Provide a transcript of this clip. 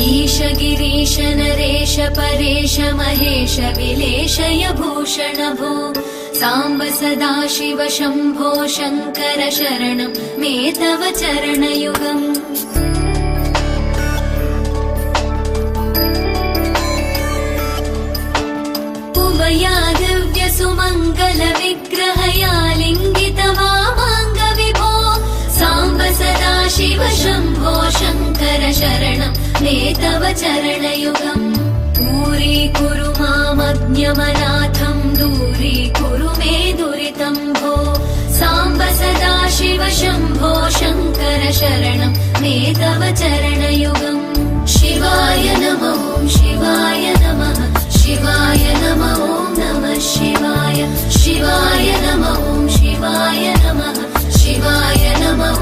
ईश गिरीश नरेश परेश महेश विलेशय भूषण भो साम्ब सदाशिव शम्भो शङ्कर शरणं मे तव चरणयुगम् उमया दिव्य सुमङ्गल विग्रहया लिङ्गित वामाङ्ग विभो साम्ब सदाशिव शम्भो शङ्कर शरणं मे तव चरणयुगम् दूरीकुरु मामज्ञमनाथं दूरीकुरु मे दुरितं भो साम्ब सदाशिव शम्भो शङ्कर शरणं मे तव चरणयुगम् शिवाय नमः शिवाय नमः शिवाय नमः नमः शिवाय शिवाय नमः शिवाय नमः शिवाय नमः